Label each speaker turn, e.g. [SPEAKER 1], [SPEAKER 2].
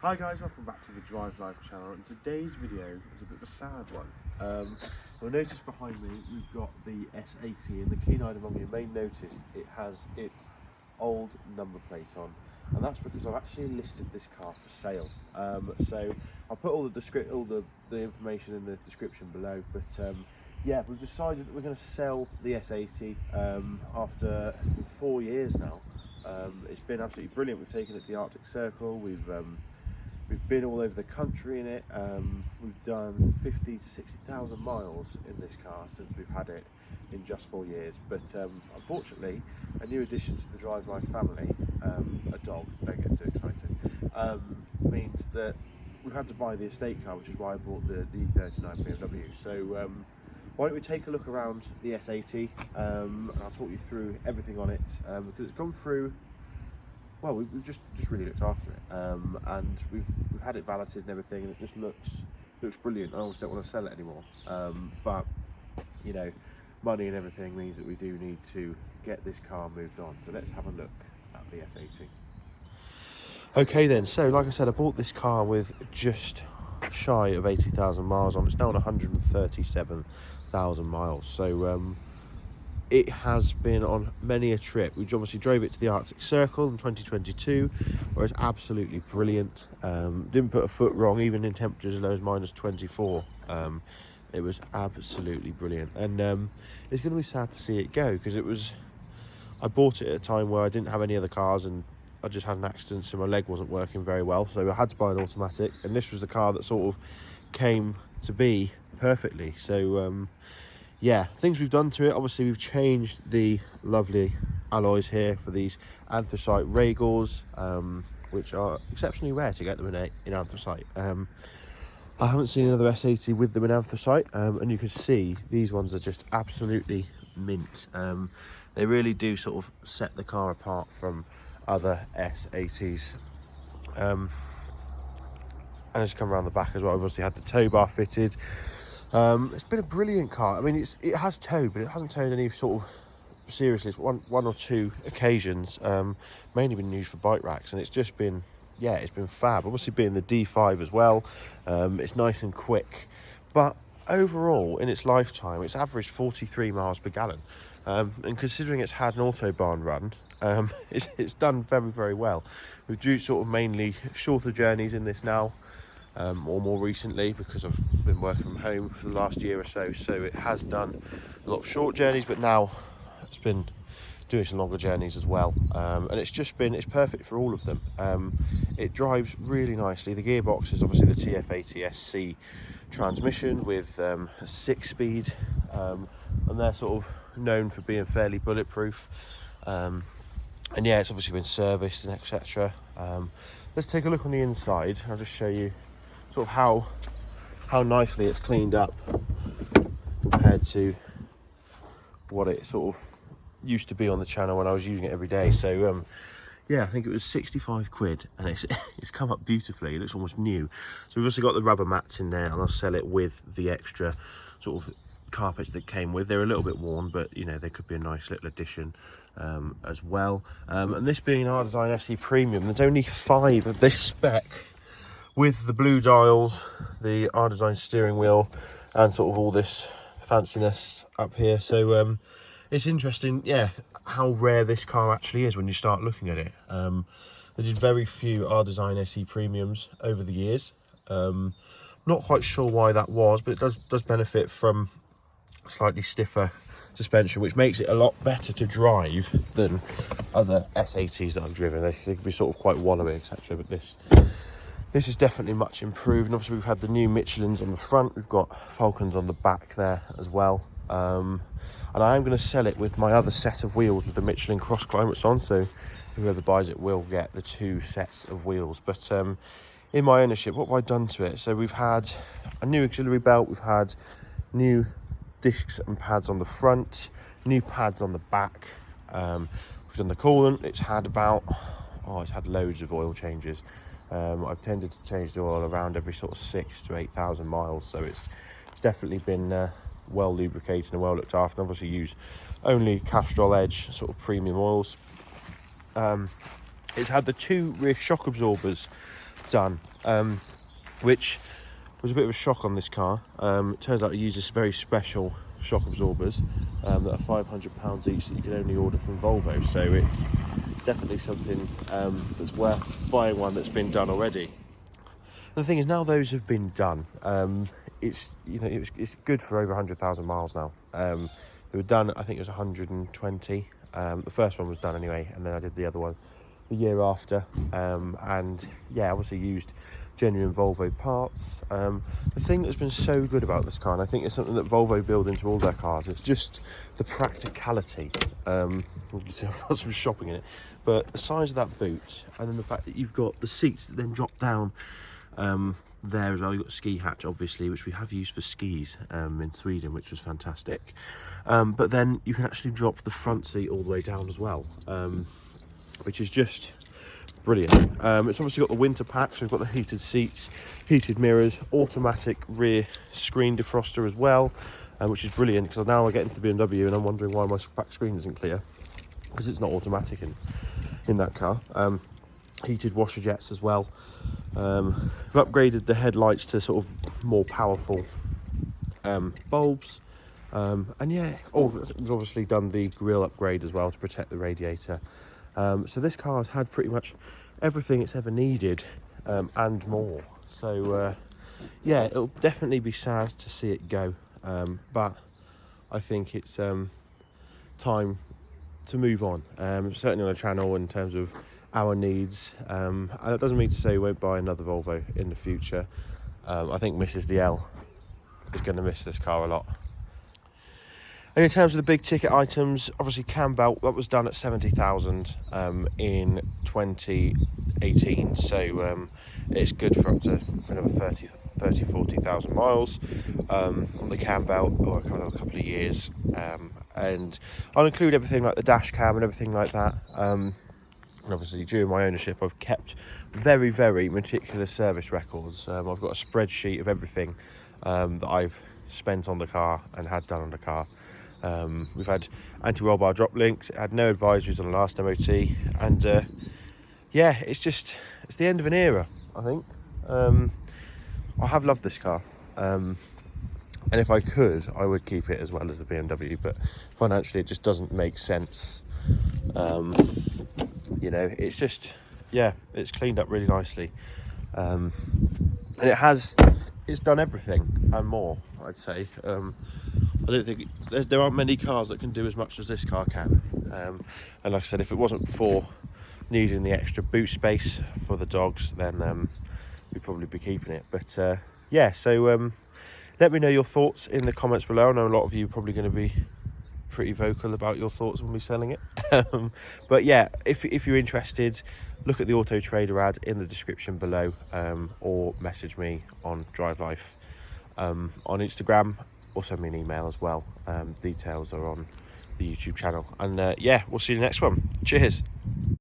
[SPEAKER 1] Hi guys, welcome back to the Drive Life channel, and today's video is a bit of a sad one. You'll notice behind me we've got the S80, and the keen-eyed among you may notice it has its old number plate on, and that's because I've actually listed this car for sale. So I'll put all the information in the description below, but yeah, we've decided that we're going to sell the S80 after 4 years now. It's been absolutely brilliant. We've taken it to the Arctic Circle, we've been all over the country in it. We've done 50 to 60,000 miles in this car since we've had it in just 4 years. But unfortunately, a new addition to the Drive Life family, a dog, don't get too excited, means that we've had to buy the estate car, which is why I bought the E39 BMW. So why don't we take a look around the S80, and I'll talk you through everything on it, because it's gone through, well, we've just really looked after it, and we've had it valeted and everything, and it just looks brilliant. I almost don't want to sell it anymore, but you know, money and everything means that we do need to get this car moved on. So let's have a look at the S80. Okay then, so like I said, I bought this car with just shy of 80,000 miles on. It's now on 137,000 miles, so it has been on many a trip. We obviously drove it to the Arctic Circle in 2022, where it's absolutely brilliant. Didn't put a foot wrong, even in temperatures as low as -24. It was absolutely brilliant, and it's going to be sad to see it go, because I bought it at a time where I didn't have any other cars, and I just had an accident, so my leg wasn't working very well, so I had to buy an automatic, and this was the car that sort of came to be perfectly. So yeah, things we've done to it, obviously we've changed the lovely alloys here for these anthracite Regals, which are exceptionally rare to get them in anthracite. I haven't seen another S80 with them in anthracite, and you can see these ones are just absolutely mint. They really do sort of set the car apart from other S80s. And as you come around the back as well, I've obviously had the tow bar fitted. It's been a brilliant car. I mean, it has towed, but it hasn't towed any sort of seriously. It's one or two occasions, mainly been used for bike racks, and it's just been, yeah, it's been fab. Obviously being the D5 as well, it's nice and quick, but overall in its lifetime it's averaged 43 miles per gallon, and considering it's had an autobahn run, it's done very, very well. We've do sort of mainly shorter journeys in this now, or more recently, because I've been working from home for the last year or so, so it has done a lot of short journeys, but now it's been doing some longer journeys as well, and it's perfect for all of them. It drives really nicely. The gearbox is obviously the TF80 SC transmission with a 6-speed, and they're sort of known for being fairly bulletproof, and yeah, it's obviously been serviced and etc. Let's take a look on the inside. I'll just show you sort of how nicely it's cleaned up compared to what it sort of used to be on the channel when I was using it every day. So yeah, I think it was 65 quid, and it's come up beautifully. It looks almost new. So we've also got the rubber mats in there, and I'll sell it with the extra sort of carpets that came with. They're a little bit worn, but you know, they could be a nice little addition as well. And this being an R Design SE Premium, there's only 5 of this spec, with the blue dials, the R Design steering wheel, and sort of all this fanciness up here. So it's interesting, yeah, how rare this car actually is when you start looking at it. They did very few R Design SE Premiums over the years. Not quite sure why that was, but it does benefit from slightly stiffer suspension, which makes it a lot better to drive than other S80s that I've driven. They can be sort of quite wallowy, etc. But this is definitely much improved. And obviously we've had the new Michelins on the front. We've got Falcons on the back there as well. And I am going to sell it with my other set of wheels with the Michelin cross climates on, so whoever buys it will get the 2 sets of wheels. But in my ownership, what have I done to it? So we've had a new auxiliary belt, we've had new discs and pads on the front, new pads on the back, we've done the coolant. It's had loads of oil changes. I've tended to change the oil around every sort of 6,000 to 8,000 miles, so it's definitely been well lubricated and well looked after. Obviously use only Castrol Edge sort of premium oils. It's had the 2 rear shock absorbers done which was a bit of a shock on this car. It turns out it uses very special shock absorbers that are £500 each that you can only order from Volvo, so it's definitely something that's worth buying one that's been done already. And the thing is, now those have been done, it's good for over 100,000 miles now. They were done, I think it was 120. The first one was done anyway, and then I did the other one the year after, and yeah, obviously used genuine Volvo parts. The thing that's been so good about this car, and I think it's something that Volvo build into all their cars, it's just the practicality. You can see I've got some shopping in it, but the size of that boot, and then the fact that you've got the seats that then drop down there as well. You've got ski hatch, obviously, which we have used for skis in Sweden, which was fantastic. But then you can actually drop the front seat all the way down as well, which is just brilliant. It's obviously got the winter pack, so we've got the heated seats, heated mirrors, automatic rear screen defroster as well, which is brilliant, because now I get into the BMW and I'm wondering why my back screen isn't clear, because it's not automatic in that car. Heated washer jets as well. We've upgraded the headlights to sort of more powerful bulbs, and yeah, we've obviously done the grille upgrade as well to protect the radiator. So this car has had pretty much everything it's ever needed, and more. So yeah, it'll definitely be sad to see it go, but I think it's time to move on, certainly on the channel in terms of our needs. And that doesn't mean to say we won't buy another Volvo in the future. I think Mrs. DL is going to miss this car a lot. And in terms of the big ticket items, obviously cam belt, that was done at 70,000 in 2018, so it's good for up to another 40,000 miles on the cam belt, or a couple of years. And I'll include everything like the dash cam and everything like that. And obviously during my ownership I've kept very, very meticulous service records. I've got a spreadsheet of everything that I've spent on the car and had done on the car. We've had anti-roll bar drop links, it had no advisories on the last MOT, and yeah, it's the end of an era, I think. I have loved this car, and if I could, I would keep it as well as the BMW, but financially it just doesn't make sense. You know, it's just, yeah, it's cleaned up really nicely, and it's done everything and more, I'd say. I don't think there aren't many cars that can do as much as this car can, and like I said, if it wasn't for needing the extra boot space for the dogs, then we'd probably be keeping it. But yeah, so let me know your thoughts in the comments below. I know a lot of you are probably going to be pretty vocal about your thoughts on me selling it. But yeah, if you're interested, look at the Auto Trader ad in the description below, or message me on Drive Life on Instagram, or send me an email as well. Details are on the YouTube channel, and yeah, we'll see you in the next one. Cheers.